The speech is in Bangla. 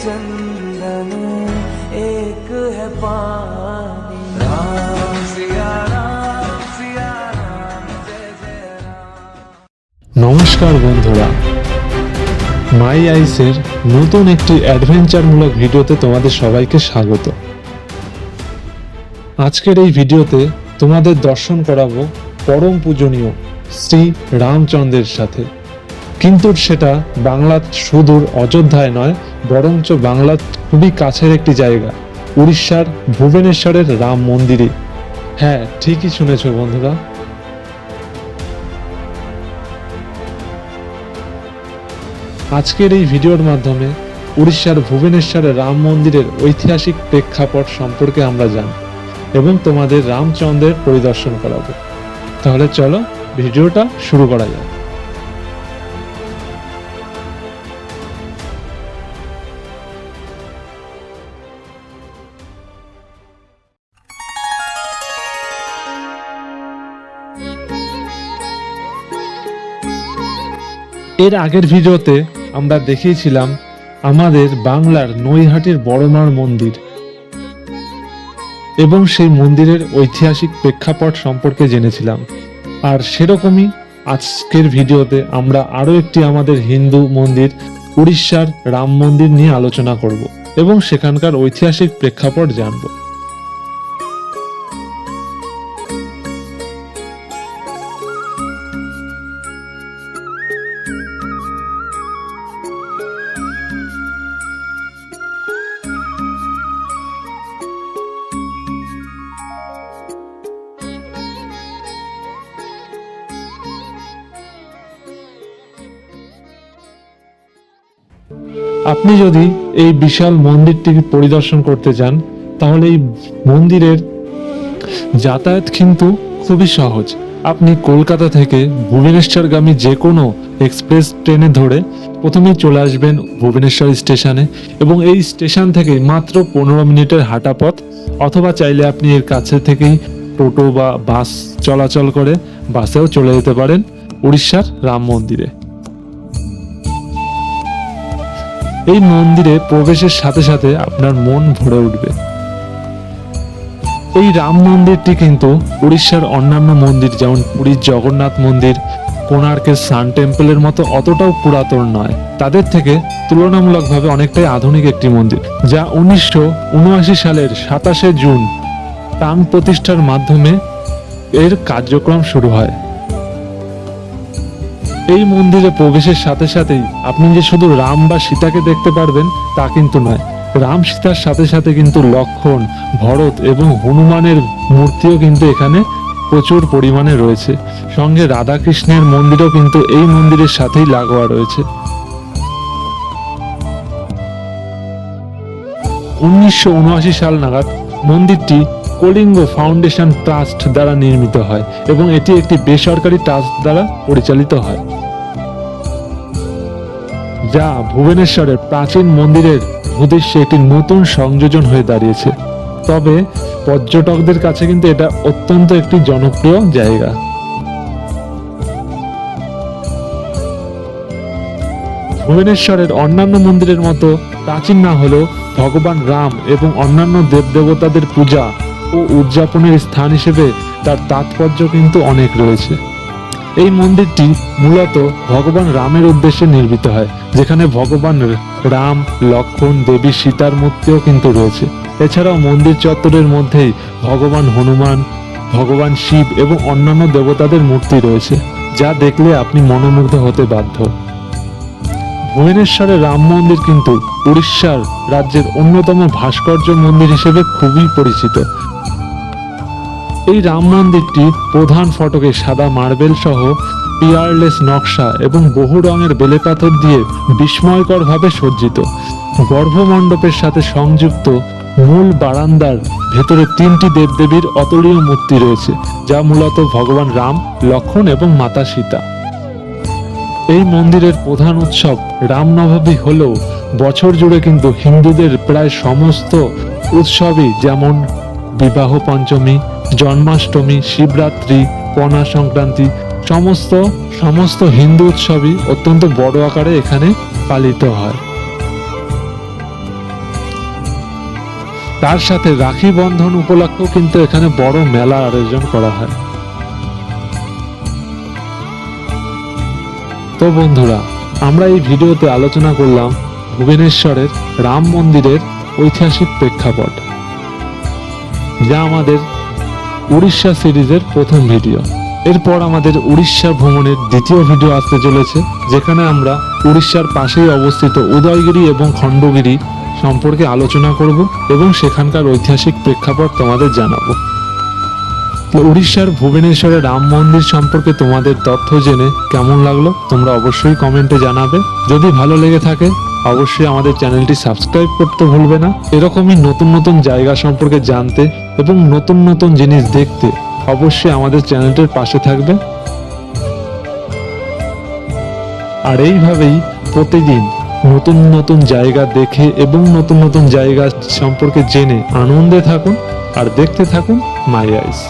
चंदन एक है पानी। राम सिया राम सिया राम जय जय राम। নমস্কার বন্ধুরা, মাই আইসের নতুন একটি অ্যাডভেঞ্চারমূলক ভিডিওতে তোমাদের সবাইকে স্বাগত। আজকের এই ভিডিওতে তোমাদের দর্শন করাবো পরম পূজনীয় শ্রী রামচন্দ্রের সাথে। কিন্তু সেটা বাংলার সুদূর অযোধ্যায় নয়, বরঞ্চ বাংলার খুবই কাছের একটি জায়গা, উড়িষ্যার ভুবনেশ্বরের রাম মন্দিরে। হ্যাঁ, ঠিকই শুনেছ বন্ধুরা। আজকের এই ভিডিওর মাধ্যমে উড়িষ্যার ভুবনেশ্বরের রাম মন্দিরের ঐতিহাসিক প্রেক্ষাপট সম্পর্কে আমরা জানব এবং তোমাদের রামচন্দ্রের পরিদর্শন করাবো। তাহলে চলো ভিডিওটা শুরু করা যাক। এর আগের ভিডিওতে আমরা দেখিয়েছিলাম আমাদের বাংলার নৈহাটির বড়মার মন্দির এবং সেই মন্দিরের ঐতিহাসিক প্রেক্ষাপট সম্পর্কে জেনেছিলাম। আর সেরকমই আজকের ভিডিওতে আমরা আরও একটি আমাদের হিন্দু মন্দির, উড়িষ্যার রাম মন্দির নিয়ে আলোচনা করব এবং সেখানকার ঐতিহাসিক প্রেক্ষাপট জানব। আপনি যদি এই বিশাল মন্দিরটি পরিদর্শন করতে চান তাহলে এই মন্দিরের যাতায়াত কিন্তু খুবই সহজ। আপনি কলকাতা থেকে ভুবনেশ্বরগামী যে কোনো এক্সপ্রেস ট্রেনে ধরে প্রথমেই চলে আসবেন ভুবনেশ্বর স্টেশনে এবং এই স্টেশন থেকে মাত্র 15 মিনিটের হাঁটা পথ, অথবা চাইলে আপনি এর কাছে থেকেই টোটো বা বাস চলাচল করে বাসেও চলে যেতে পারেন উড়িষ্যার রাম মন্দিরে। এই মন্দিরে প্রবেশের সাথে সাথে আপনার মন ভরে উঠবে। এই রাম মন্দিরটি কিন্তু উড়িষ্যার অন্যান্য মন্দির যেমন পুরীর জগন্নাথ মন্দির, কোণার্কের সান টেম্পলের মতো অতটাও পুরাতন নয়। তাদের থেকে তুলনামূলকভাবে অনেকটাই আধুনিক একটি মন্দির, যা 1979 সালের 27শে জুন প্রাণ প্রতিষ্ঠার মাধ্যমে এর কার্যক্রম শুরু হয়। এই মন্দিরে প্রবেশের সাথে সাথেই আপনি যে শুধু রাম বা সীতাকে দেখতে পারবেন তা কিন্তু নয়। রাম সীতার সাথে সাথে কিন্তু লক্ষ্মণ, ভরত এবং হনুমানের মূর্তিও কিন্তু এখানে প্রচুর পরিমাণে রয়েছে। সঙ্গে রাধাকৃষ্ণের মন্দিরও কিন্তু এই মন্দিরের সাথেই লাগোয়া রয়েছে। 1979 সাল নাগাদ মন্দিরটি কলিঙ্গ ফাউন্ডেশন ট্রাস্ট দ্বারা নির্মিত হয় এবং এটি একটি বেসরকারি ট্রাস্ট দ্বারা পরিচালিত হয়, যা ভুবনেশ্বরের প্রাচীন মন্দিরের উদ্দেশ্যে একটি নতুন সংযোজন হয়ে দাঁড়িয়েছে। তবে পর্যটকদের কাছে কিন্তু এটা অত্যন্ত একটি জনপ্রিয় জায়গা। ভুবনেশ্বরের অন্যান্য মন্দিরের মতো প্রাচীন না হলেও ভগবান রাম এবং অন্যান্য দেবদেবতাদের পূজা ও উদযাপনের স্থান হিসেবে তার তাৎপর্য কিন্তু অনেক রয়েছে। এই মন্দিরটি মূলত ভগবান রামের উদ্দেশ্যে নির্মিত হয়, যেখানে ভগবান রাম, লক্ষ্মণ, দেবী সীতার মূর্তিও কিন্তু রয়েছে। এছাড়াও মন্দির চত্বরের মধ্যেই ভগবান হনুমান, ভগবান শিব এবং অন্যান্য দেবতাদের মূর্তি রয়েছে, যা দেখলে আপনি মনোমুগ্ধ হতে বাধ্য। ভুবনেশ্বরের রাম মন্দির কিন্তু উড়িষ্যার রাজ্যের অন্যতম ভাস্কর্য মন্দির হিসেবে খুবই পরিচিত। এই রাম মন্দিরটি প্রধান ফটকে সাদা মার্বেল সহ পিয়ারলেস নকশা এবং বহু রঙের বেলেপাথর দিয়ে বিস্ময়করভাবে সজ্জিত। গর্ভমণ্ডপের সাথে সংযুক্ত মূল বারান্দার ভেতরে 3টি দেবদেবীর অতুলনীয় মূর্তি রয়েছে, যা মূলত ভগবান রাম, লক্ষ্মণ এবং মাতা সীতা। এই মন্দিরের প্রধান উৎসব রামনবমী হলেও বছর জুড়ে কিন্তু হিন্দুদের প্রায় সমস্ত উৎসবই, যেমন বিবাহ পঞ্চমী, জন্মাষ্টমী, শিবরাত্রি, পনা সংক্রান্তি, সমস্ত হিন্দু উৎসবই অত্যন্ত বড় আকারে এখানে পালিত হয়। তার সাথে রাখি বন্ধন উপলক্ষেও কিন্তু এখানে বড় মেলা আয়োজন করা হয়। তো বন্ধুরা, আমরা এই ভিডিওতে আলোচনা করলাম ভুবনেশ্বরের রাম মন্দিরের ঐতিহাসিক প্রেক্ষাপট, যা আমাদের উড়িষ্যা সিরিজের প্রথম ভিডিও। এরপর আমাদের উড়িষ্যা ভ্রমণের দ্বিতীয় ভিডিও আসতে চলেছে, যেখানে আমরা উড়িষ্যার পাশেই অবস্থিত উদয়গিরি এবং খণ্ডগিরি সম্পর্কে আলোচনা করব এবং সেখানকার ঐতিহাসিক প্রেক্ষাপট তোমাদের জানাবো। তো উড়িষ্যার ভুবনেশ্বরের রাম মন্দির সম্পর্কে তোমাদের তথ্য জেনে কেমন লাগলো তোমরা অবশ্যই কমেন্টে জানাবে। যদি ভালো লেগে থাকে অবশ্যই আমাদের চ্যানেলটি সাবস্ক্রাইব করতে ভুলবে না। এরকমই নতুন নতুন জায়গা সম্পর্কে জানতে এবং নতুন নতুন জিনিস দেখতে অবশ্যই আমাদের চ্যানেলটির পাশে থাকবে। আর এইভাবেই প্রতিদিন নতুন নতুন জায়গা দেখে এবং নতুন নতুন জায়গা সম্পর্কে জেনে আনন্দে থাকুন আর দেখতে থাকুন মাই আইস।